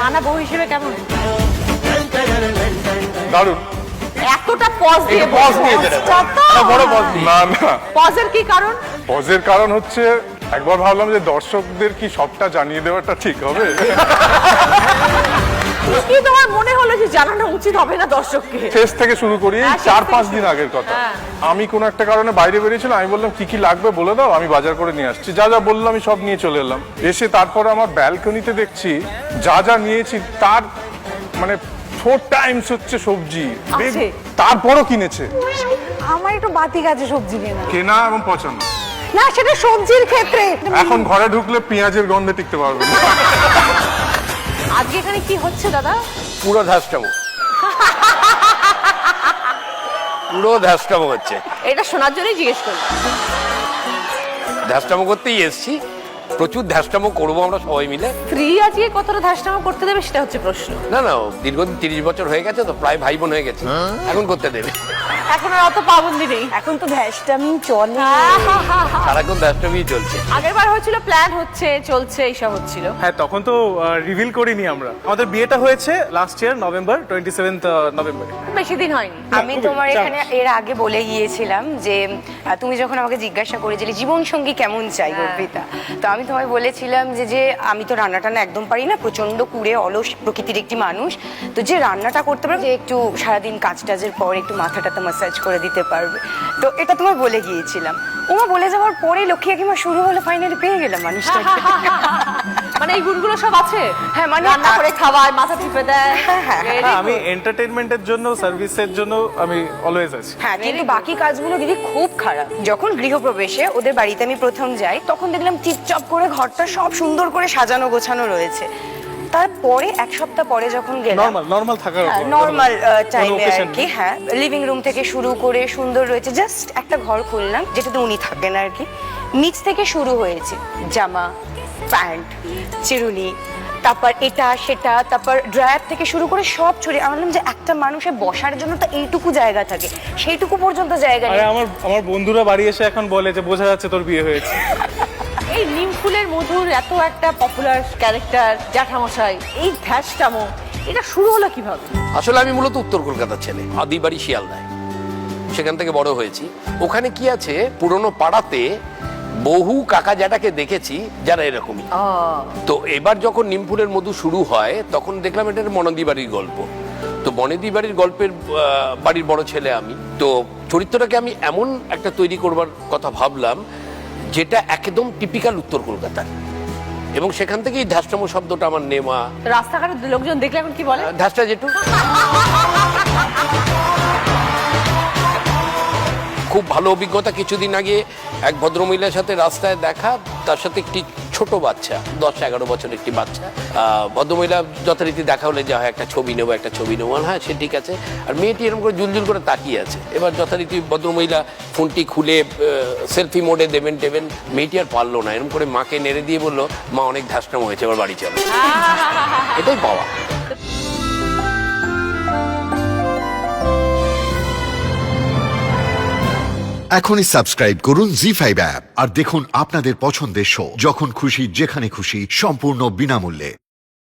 মা না বউ হিসেবে কেমন? দারুণ। এতটা পজ দিয়ে পজ নিয়ে বড় পজ না না। পজের কি কারণ? পজের কারণ হচ্ছে একবার ভাবলাম যে দর্শকদের কি সবটা জানিয়ে দেওয়াটা ঠিক হবে। কি তোমার মনে হলো যে জানানো উচিত হবে না দর্শককে? শেষ থেকে শুরু করি, হ্যাঁ, শেষ 4-5 থেকে দিন আগের কথা। হ্যাঁ। আমি কোনো একটা কারণে বাইরে বেরিয়েছিলাম, আমি বললাম কি কি লাগবে বলে দাও, আমি বাজার করে নিয়ে আসছি। যা যা বললাম আমি সব নিয়ে চলে এলাম। এসে তারপরে আমার ব্যালকনিতে দেখছি যা যা নিয়েছি তার মানে 4 টাইমস হচ্ছে সবজি। আছে। তারপরও কিনেছে। আমার একটু বাতি গাছে সবজি কেনা। কেনা এবং পছন্দ। না সেটা সবজির ক্ষেত্রে। এখন ঘরে ঢুকলে পেঁয়াজের গন্ধে টিকতে পারবে না। আজকে এখানে কি হচ্ছে দাদা? পুরো ধ্যাসটামো পুরো ধ্যাসটামো হচ্ছে। এটা শোনার জন্যই জিজ্ঞেস করলাম। ধ্যাসটামো করতেই এসছি, প্রচুর ধ্যাসটামো করবো আমরা সবাই মিলে। স্ত্রী আজকে কতটা ধাসনামা করতে দেবে সেটা হচ্ছে প্রশ্ন। না না, দীর্ঘদিন 30 বছর হয়ে গেছে তো, প্রায় ভাই বোন হয়ে গেছে, এখন করতে দেবে। এখন আর অত পাবন্দি নেই। এখন তো ভ্যাসটামি চলে। সারাক্ষণ ধ্যাসটামিই চলছে। আগের বার হয়েছিল প্ল্যান হচ্ছে চলছে এইসব হচ্ছিল। হ্যাঁ, তখন তো রিভিল করিনি আমরা। আমাদের বিয়েটা হয়েছে লাস্ট ইয়ার নভেম্বর 27 নভেম্বরে। বেশি দিন হয়নি। আমি তোমার এখানে এর আগে বলে গিয়েছিলাম যে তুমি যখন আমাকে জিজ্ঞাসা করেছিলে জীবন সঙ্গী কেমন চাই অর্পিতা, তো আমি তোমায় বলেছিলাম যে আমি তো রান্না টান্না একদম পারি না, প্রচন্ড কুড়ে অলস প্রকৃতির একটি মানুষ, তো যে রান্নাটা করতে পারবে, যে একটু সারাদিন কাজ টাজের পর একটু মাথাটাতে ম্যাসাজ করে দিতে পারবে, তো এটা তোমায় বলে গিয়েছিলাম। ওমা বলে যাওয়ার পরে লক্ষ্মী কাকিমা শুরু হলো, ফাইনালি পেয়ে গেলাম মানুষটাকে। মানে এই গুণগুলো সব আছে। হ্যাঁ, মানে রান্না করে খাওয়ায়, মাথা টিপে দেয়। হ্যাঁ, Very হ্যাঁ, আমি good. এন্টারটেইনমেন্টের জন্য, সার্ভিসের জন্য আমি অলওয়েজ আছি। হ্যাঁ, কিন্তু বাকি কাজগুলো দিদি খুব খারাপ। যখন গৃহপ্রবেশে ওদের বাড়িতে আমি প্রথম যাই, তখন দেখলাম টিপটপ করে ঘরটা সব সুন্দর করে সাজানো গোছানো রয়েছে। তারপরে এক সপ্তাহ পরে যখন গেলাম, নর্মাল থাকার উপর, নর্মাল টাইমে আর occasion কি, হ্যাঁ, লিভিং রুম থেকে শুরু করে সুন্দর রয়েছে, জাস্ট একটা ঘর খুললাম যেটাতে উনি থাকেন আর কি, নিচ থেকে শুরু হয়েছে জামা, প্যান্ট, চিরুনি, তারপর এটা সেটা, তারপর ড্রায়ার থেকে শুরু করে সব ছড়িয়ে। আমি বললাম যে একটা মানুষের বসার জন্য তো এইটুকু জায়গা থাকে, সেইটুকু পর্যন্ত জায়গা আরে নেই। আমার বন্ধুরা বাড়ি এসে এখন বলে যে বোঝা যাচ্ছে তোর বিয়ে হয়েছে। এই নিম ফুলের মধুর এত একটা পপুলার ক্যারেক্টার জ্যাঠামশাই, এই ধ্যাসটামো এটা শুরু হলো কিভাবে? আসলে আমি মূলত উত্তর কলকাতার ছেলে, আদিবাড়ি শিয়ালদায়, সেখান থেকে বড় হয়েছি। ওখানে কি আছে, পুরনো পাড়াতে বহু কাকা জ্যাঠাকে দেখেছি যারা এরকমই। তো এবার যখন নিমফুলের মধু শুরু হয়, তখন দেখলাম এটা মনদি বাড়ির গল্প। তো বনেদি বাড়ির গল্পের বাড়ির বড় ছেলে আমি, তো চরিত্রটাকে আমি এমন একটা তৈরি করবার কথা ভাবলাম যেটা একদম টিপিক্যাল উত্তর কলকাতার, এবং সেখান থেকেই ধ্যাসটামো শব্দটা আমার নেওয়া। রাস্তাঘাটের লোকজন দেখলে এখন কি বলে? ধ্যাসটা যেটু। খুব ভালো অভিজ্ঞতা, কিছুদিন আগে এক ভদ্রমহিলার সাথে রাস্তায় দেখা, তার সাথে একটি ছোট বাচ্চা, 10-11 বছরের একটি বাচ্চা। ভদ্রমহিলা যথারীতি দেখা হলে যা হয় একটা ছবি নেবো, হ্যাঁ সে ঠিক আছে। আর মেয়েটি এরকম করে জুলজুল করে তাকিয়ে আছে। এবার যথারীতি ভদ্রমহিলা ফোনটি খুলে সেলফি মোডে দেবেন, মেয়েটি আর পারলো না, এরকম করে মাকে নেড়ে দিয়ে বললো, মা অনেক ধ্যাসটামো হয়েছে, এবার বাড়ি চলো। এটাই পাওয়া। এখনই সাবস্ক্রাইব করুন জি5 অ্যাপ আর দেখুন আপনাদের পছন্দের শো যখন খুশি যেখানে খুশি সম্পূর্ণ বিনামূল্যে।